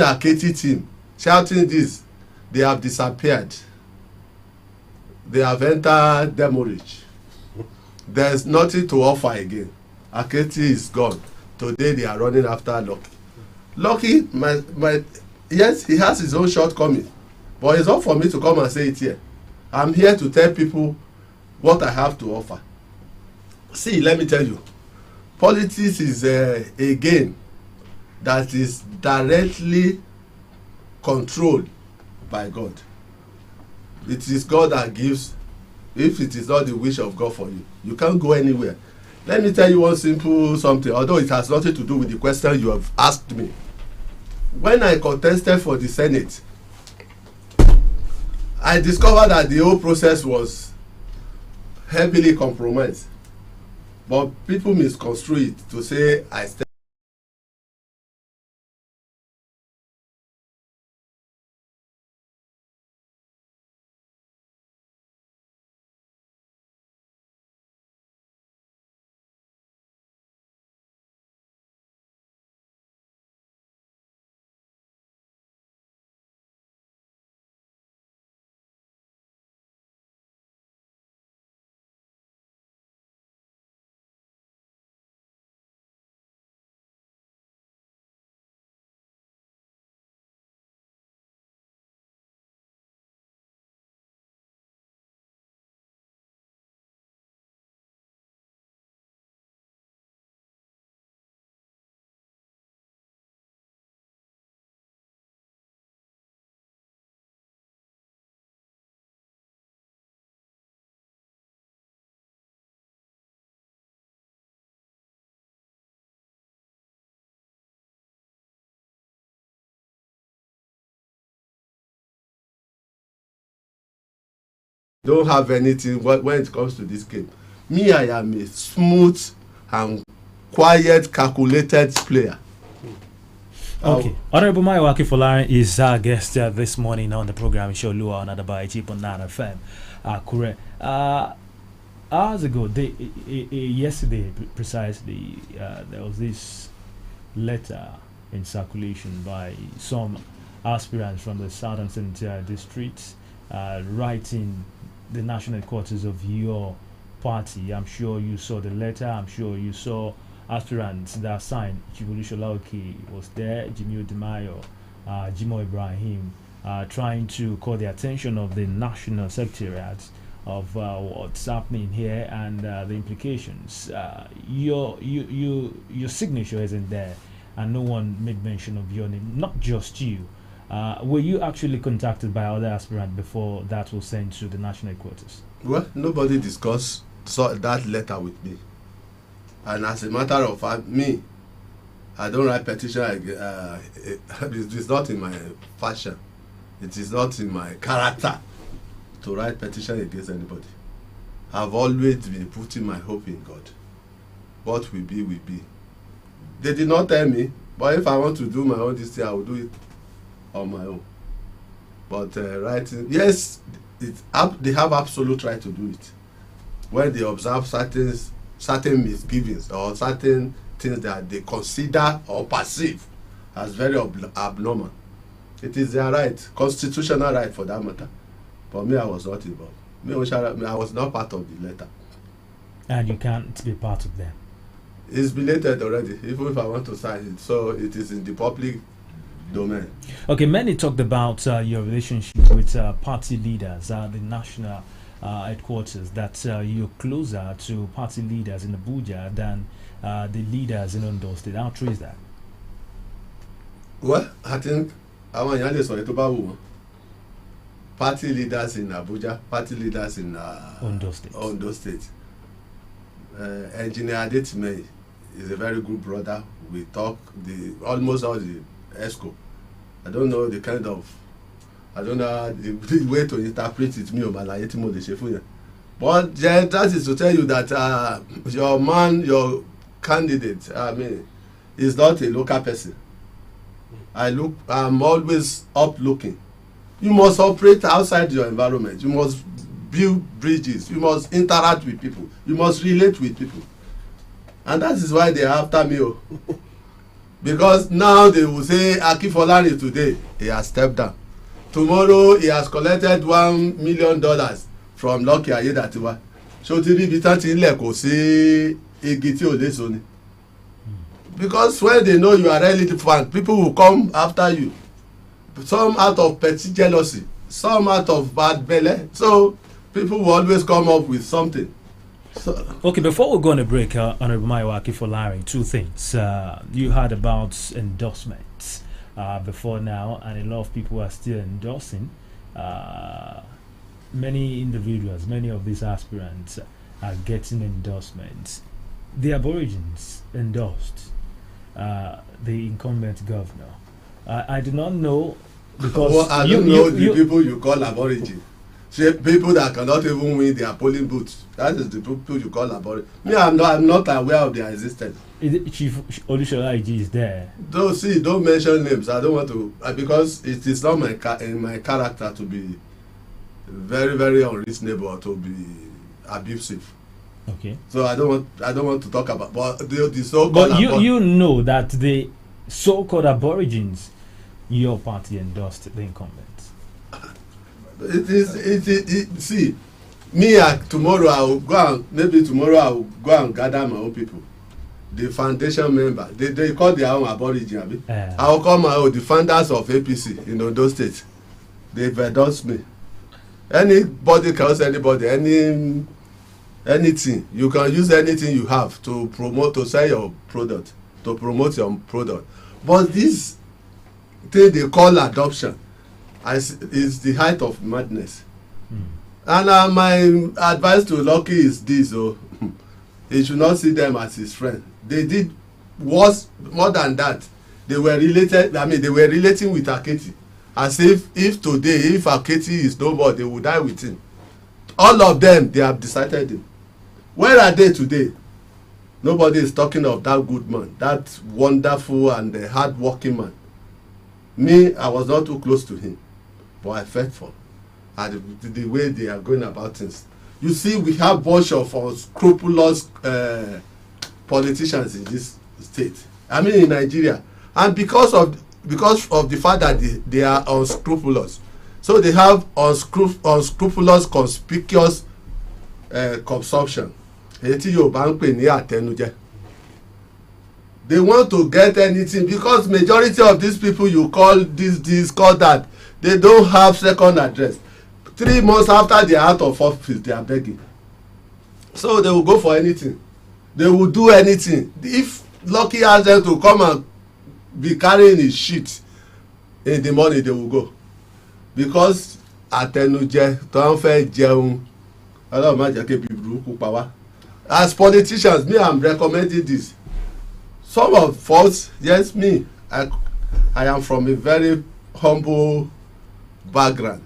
Aketi team shouting this, they have disappeared. They have entered demorage. There's nothing to offer again. Aketi is gone. Today they are running after Lucky. Lucky, yes, he has his own shortcomings, but it's not for me to come and say it here. I'm here to tell people what I have to offer. See, let me tell you, politics is a game that is directly controlled by God. It is God that gives. If it is not the wish of God for you, you can't go anywhere. Let me tell you one simple something, although it has nothing to do with the question you have asked me. When I contested for the Senate, I discovered that the whole process was heavily compromised. But people misconstrue it to say I don't have anything when it comes to this game. Me, I am a smooth and quiet, calculated player. Okay. Honorable Mayowa Akinfolarin is our guest this morning on the program show Lua on Adabai 8.9 FM. Correct. Hours ago, yesterday precisely, there was this letter in circulation by some aspirants from the Southern Senatorial District writing the national headquarters of your party. I'm sure you saw the letter. I'm sure you saw aspirants that signed. Chibulisho Lauki was there, Jimmy Odimayo, Jimo Ibrahim, trying to call the attention of the national secretariat of what's happening here and the implications. Your signature isn't there, and no one made mention of your name. Not just you. Were you actually contacted by other aspirants before that was sent to the national headquarters? Well, nobody discussed that letter with me. And as a matter of fact, me, I don't write petition. It's not in my fashion. It is not in my character to write petition against anybody. I've always been putting my hope in God. What will be, will be. They did not tell me, but if I want to do my own this thing, I will do it on my own. But writing, yes, they have absolute right to do it when they observe certain misgivings or certain things that they consider or perceive as very abnormal. It is their right, constitutional right for that matter. But me, I was not involved. I was not part of the letter. And you can't be part of them? It's belated already, even if I want to sign it. So it is in the public domain. Okay, many talked about your relationship with party leaders at the national headquarters, that you're closer to party leaders in Abuja than the leaders in Ondo State. How true is that? Well, I think àwọn èèyàn lè sọ ètò bá wù wọ́n. Party leaders in Abuja, party leaders in Ondo State. Engineer Adetime is a very good brother. We talk almost all the ESCO. I don't know the way to interpret it. But that is to tell you that your candidate, is not a local person. I'm always up looking. You must operate outside your environment. You must build bridges. You must interact with people. You must relate with people. And that is why they are after me. because now they will say Akinfolarin today he has stepped down, tomorrow he has collected $1 million from Lucky Ayedatiwa. So ti rí ibi tán ti ń lẹ̀ kò sí igi tí ò léso ni. Because when they know you are relative fan, people will come after you. Some out of petty jealousy, some out of bad belly. So people will always come up with something. So, okay, before we go on a break, Honorable Mayowa Akinfolarin, two things. You heard about endorsements before now, and a lot of people are still endorsing. Many individuals, many of these aspirants are getting endorsements. The Aborigines endorsed the incumbent governor. I do not know because well, I don't know the people you call Aborigine. People that cannot even win their polling booths. That is the people you call Aborigine. Me, I'm not aware of their existence. Chief Olushola Iji is there. Don't mention names. I don't want to because it is not in my character to be very, very unreasonable or to be abusive. Okay. So I don't want to talk about but the so-called. But you know that the so-called Aborigines, your party endorsed the incumbents. See, me tomorrow I will go and gather my own people, the foundation member. They call their own Aborigine. I will call my own the founders of APC in Ondo State. They've endorsed me. Anybody can say anybody, anything. You can use anything you have to sell your product, to promote your product. But this thing they call adoption is the height of madness. And my advice to Lucky is this: he should not see them as his friend. They did worse, more than that. They were related. I mean, they were relating with Aketi, as if today, if Aketi is no more, they will die with him. All of them, they have decided him. Where are they today? Nobody is talking of that good man, that wonderful and hard-working man. Me, I was not too close to him, but I felt for the way they are going about things. You see, we have bunch of unscrupulous politicians in this state. I mean, in Nigeria, and because of the fact that they are unscrupulous, so they have unscrupulous, conspicuous consumption. They want to get anything because majority of these people you call this, call that, they don't have second address. 3 months after they are out of office, they are begging. So they will go for anything. They will do anything. If Lucky asks them to come and be carrying his shit in the morning, they will go. Because àtẹnujẹ tó ń fẹ́ jẹun ọlọ́run má jẹ́ kébi burúkú pa wá. As politicians, me, I'm recommending this. Some of us, yes, me, I am from a very humble background,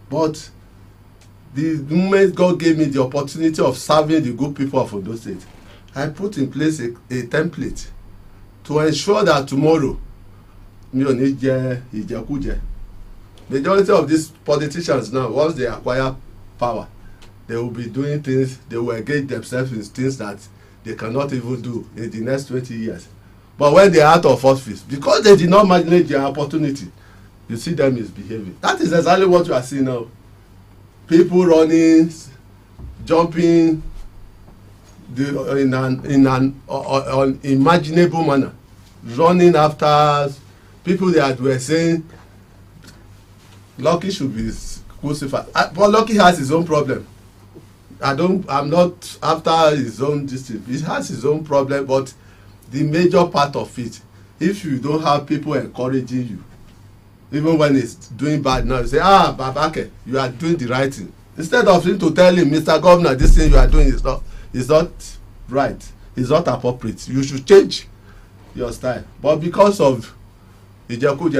but the moment God gave me the opportunity of serving the good people of Ondo State, I put in place a template to ensure that tomorrow mi ò ní jẹ ìjẹkújẹ. Majority of these politicians now, once they acquire power, they will be doing things, they will engage themselves in things that they cannot even do in the next 20 years. But when they are out of office, because they did not manage their opportunity, you see them misbehaving. That is exactly what you are seeing now. People running, jumping in an unimaginable manner, running after people that were saying Lucky should be crucified. But Lucky has his own problem. I'm not after his own distance. He has his own problem, but the major part of it, if you don't have people encouraging you, even when it's doing bad now, you say, Babake, you are doing the right thing. Instead of him to tell him, Mr. Governor, this thing you are doing is not right, it's not appropriate. You should change your style. But because of Ijeku,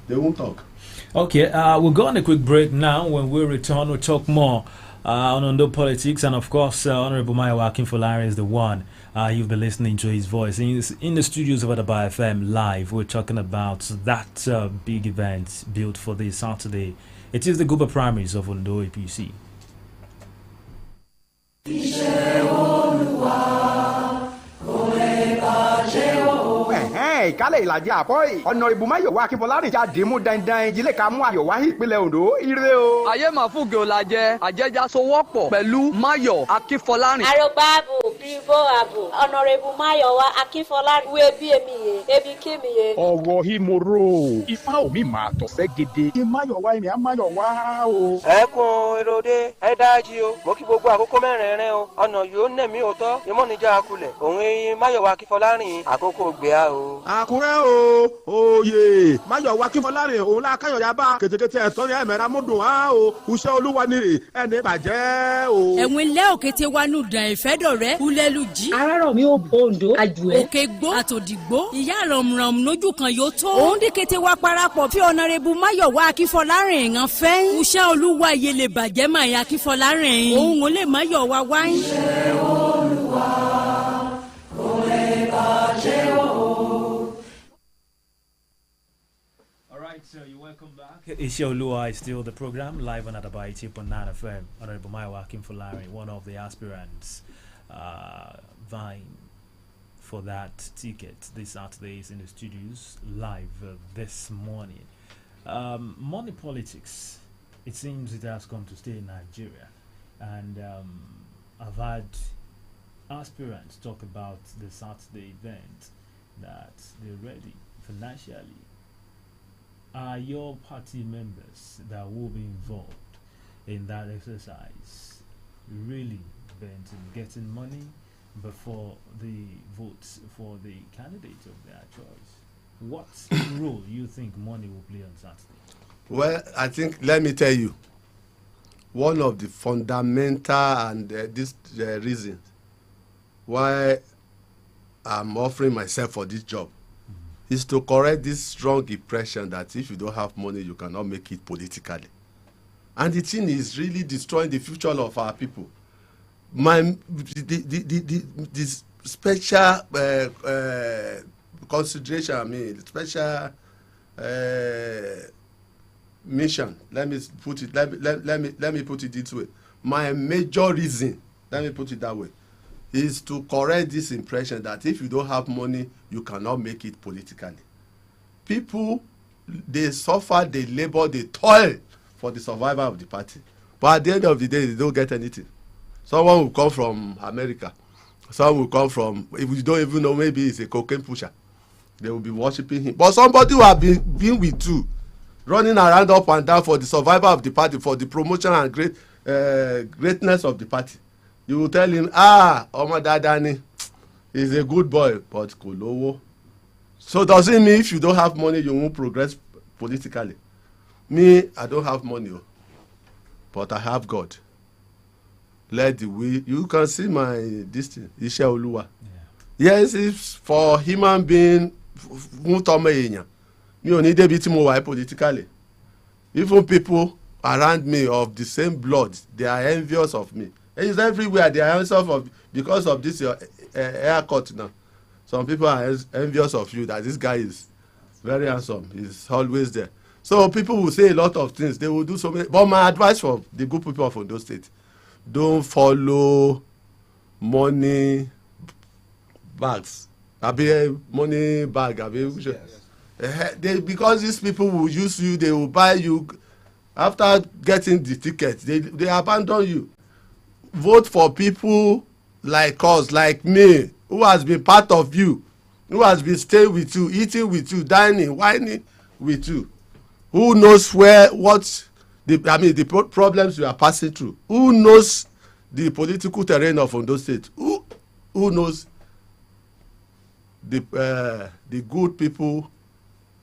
they won't talk. Okay, we'll go on a quick break now. When we return, we'll talk more on Ondo politics, and of course, Honorable Mayowa Akinfolarin is the one you've been listening to his voice in the studios of Adaba FM live. We're talking about that big event built for this Saturday. It is the Guber primaries of Ondo APC. gómìnà ìkálẹ̀ ìlàjì àpọ́ì Honorable Mayowa Akinfolarin jáde mú dandan ìjìnlẹ̀ ká mú ayọ̀ wá ìpínlẹ̀ Ondo ire o. ayé máa fúge ọ̀làjẹ àjẹjà sowọ́pọ̀ pẹ̀lú Mayo Akinfolarin. Arogbabu Bíbó Abu Honorable Mayowa Akinfolarin wo ebi emiye ebi kemiye. ọ̀rọ̀ ìmọ̀rọ̀ ifá omi máa tọ̀sẹ̀ gèdè kí Mayowa ẹni á Mayowa o. ẹkùn èròde ẹ dájí o mo kí gbogbo àkókò mẹ́rẹ̀ẹ̀rin o ọ̀nà yóò nẹ̀mí òótọ́ ìmọ̀nìjà akulẹ̀ òun eyín Mayowa Akinfolarin àkókò gbéa o. Àkúrẹ́ o oyè Mayowa Akinfolarin òun la káyọ̀yà bá kètèkètè ẹ̀tọ́ ní ẹ̀mẹ́ra múdùn á o iṣẹ́ olúwa nírè ẹni bàjẹ́ o. ẹ̀wọ̀n ilé òkété wa nù dàn ìfẹ́dọ̀rẹ́ ulẹ̀lùjí. Arárọ̀ mi ò Ondo àjùẹ́. òkè gbó àtòdìgbò ìyá rọ̀mùrọ̀mù lójú kan yóò tó. òun dí kété wa parapọ̀ fi Honorable Mayowa Akinfolarin hàn fẹ́yìn. iṣẹ́ olúwa iye lè bàjẹ́ Mayowa Akinfolarin. òun ò lè Mayowa wáyé. iṣẹ́ olúwa kò lè bàjẹ́ o. Alright, so you're welcome back. Isheolua is still the program live on Adaba 80.9 FM. Honorable Mayowa Akinfolarin, one of the aspirants vying for that ticket this Saturday is in the studios live this morning. Money politics, it seems it has come to stay in Nigeria, and I've had aspirants talk about the Saturday event that they're ready financially. Are your party members that will be involved in that exercise really bent in getting money before the votes for the candidate of their choice? What role you think money will play on Saturday? Well, I think, let me tell you, one of the fundamental and this reasons why I'm offering myself for this job is to correct this strong impression that if you don't have money, you cannot make it politically. And the thing is really destroying the future of our people. The special consideration, I mean, special mission. Let me put it this way. My major reason, let me put it that way, is to correct this impression that if you don't have money, you cannot make it politically. People, they suffer, they labor, they toil for the survival of the party. But at the end of the day, they don't get anything. Someone will come from America. Someone will come from, if you don't even know, maybe it's a cocaine pusher. They will be worshiping him. But somebody who has been with you, running around up and down for the survival of the party, for the promotion and greatness of the party, you will tell him, Omo Dadani is a good boy, but Kolowo. So does it mean if you don't have money, you won't progress politically? Me, I don't have money, but I have God. Let the way, you can see my distance, Isheolua. Yes, it's for human being, me only debit politically. Even people around me of the same blood, they are envious of me. It's everywhere. They are envious of because of this haircut now. Some people are envious of you that this guy is very handsome. He's always there. So people will say a lot of things. They will do so many. But my advice for the good people of Ondo State: don't follow money bags. Money bag. Because these people will use you. They will buy you. After getting the ticket, they abandon you. Vote for people like us, like me, who has been part of you, who has been staying with you, eating with you, dining, whining with you, who knows the problems you are passing through, who knows the political terrain of Ondo State, who knows the good people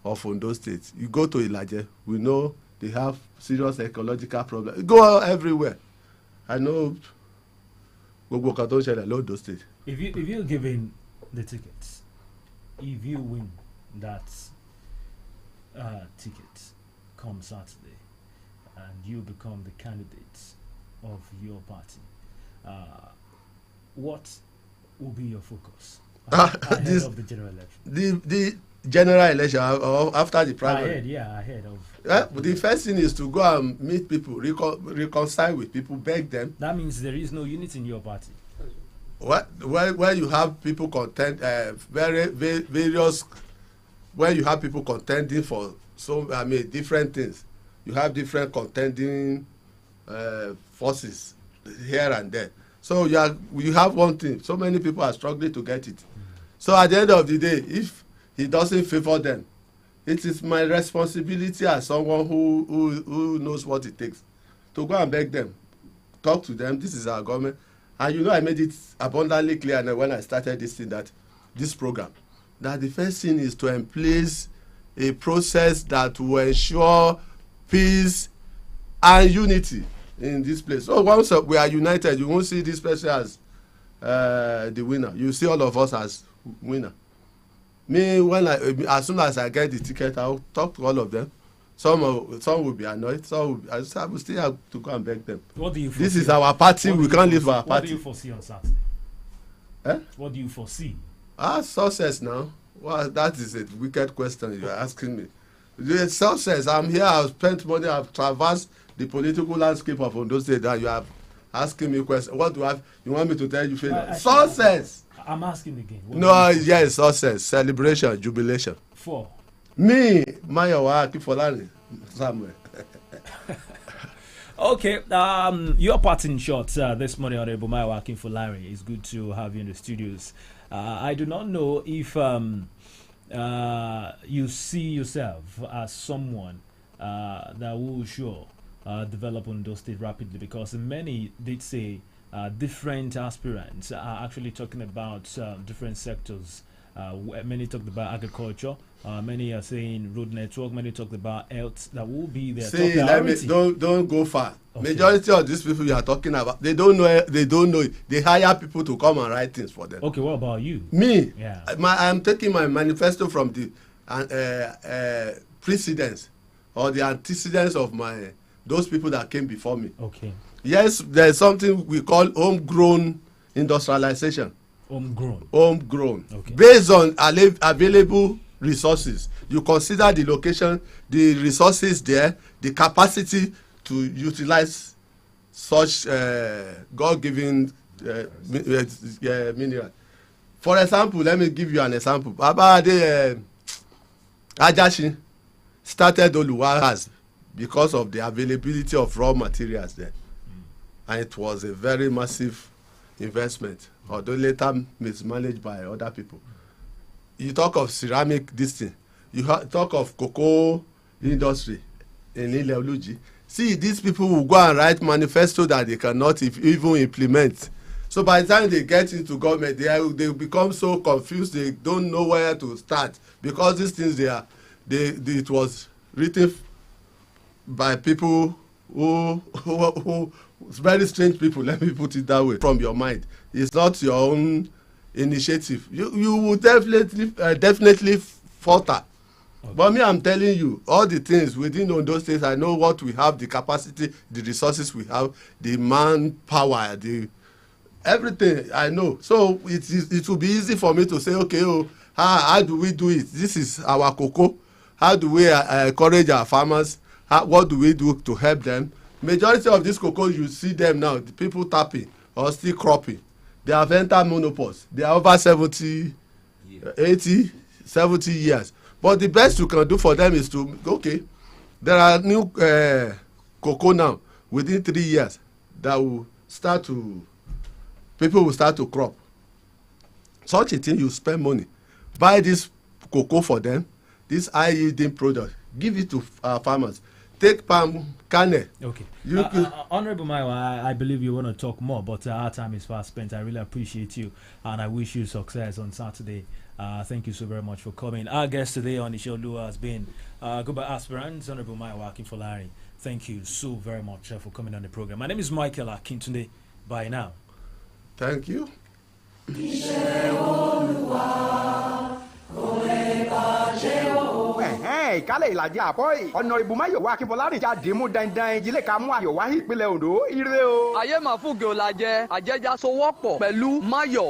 of Ondo State. You go to Ilaje, we know they have serious ecological problems. Go everywhere. I know. If you're given the tickets, if you win that ticket come Saturday, and you become the candidate of your party, what will be your focus ahead of the general election? The general election after the primary. Ahead of. The first thing is to go and meet people, reconcile with people, beg them. That means there is no unity in your party. Where you have people various when you have people contending for different things, you have different contending forces here and there. So you have one thing. So many people are struggling to get it. So at the end of the day, if he doesn't favor them, it is my responsibility as someone who knows what it takes to go and beg them, talk to them. This is our government. And I made it abundantly clear when I started this program, that the first thing is to emplace a process that will ensure peace and unity in this place. So once we are united, you won't see this person as the winner. You see all of us as winner. Me, as soon as I get the ticket, I'll talk to all of them. Some will be annoyed. I will still have to go and beg them. What do you foresee? This is our party. We can't leave our party. What do you foresee on Saturday? What do you foresee? Success now. Well, that is a wicked question you're asking me. The success. I'm here. I've spent money. I've traversed the political landscape of Ondo State. And you are asking me questions. What do you want me to tell you? Success. I'm asking again. Yes, success, celebration, jubilation. For me, Mayowa, Akinfolarin, Samuel. Okay, your part in short this morning, Honorable Mayowa Akinfolarin. It's good to have you in the studios. I do not know if you see yourself as someone that will develop Ondo State rapidly, because many did say different aspirants are actually talking about different sectors. Many talked about agriculture. Many are saying road network. Many talked about health. That will be their top priority. Don't go far. Okay. Majority of these people you are talking about, they don't know. They hire people to come and write things for them. Okay, what about you? Me, yeah. I'm taking my manifesto from the precedents or the antecedents of those people that came before me. Okay. Yes, there's something we call homegrown industrialization. Homegrown. Okay. Based on available resources. You consider the location, the resources there, the capacity to utilize such God-given mineral. For example, let me give you an example. Babade Ajashi started Oluwa because of the availability of raw materials there. And it was a very massive investment, although later mismanaged by other people. You talk of ceramic this thing. You talk of cocoa industry in Ile-Oluji. See, these people will go and write manifesto that they cannot even implement. So by the time they get into government, they become so confused, they don't know where to start, because these things it was written by people who very strange people, let me put it that way, from your mind. It's not your own initiative. You will definitely falter. Okay. But me, I'm telling you, all the things within Ondo State, I know what we have, the capacity, the resources we have, the manpower, everything I know. So it will be easy for me to say, okay, how do we do it? This is our cocoa. How do we encourage our farmers? What do we do to help them? Majority of these cocoa, you see them now, the people tapping or still cropping. They have entered menopause. They are over 70, 80, 70 years. But the best you can do for them is to, there are new cocoa now within 3 years that will people will start to crop. Such a thing, you spend money. Buy this cocoa for them, this high yielding product, give it to farmers. Take palm kernel. Okay. Honorable Mayowa, I believe you want to talk more, but our time is fast spent. I really appreciate you, and I wish you success on Saturday. Thank you so very much for coming. Our guest today on the show, Lua, has been Gubernatorial Aspirant, Honorable Mayowa Akinfolarin. Thank you so very much for coming on the program. My name is Michael Akintunde. Bye now. Thank you. ìkálẹ̀ ìlàjì àpọ̀ Honorable Mayowa Akinfolarin jáde mú dandan ìjìnlẹ̀ ká mú Ayọ̀ wá ìpínlẹ̀ Ondo ire o. ayé màfúgè ò la jẹ àjẹjà sowọ́pọ̀ pẹ̀lú Mayo.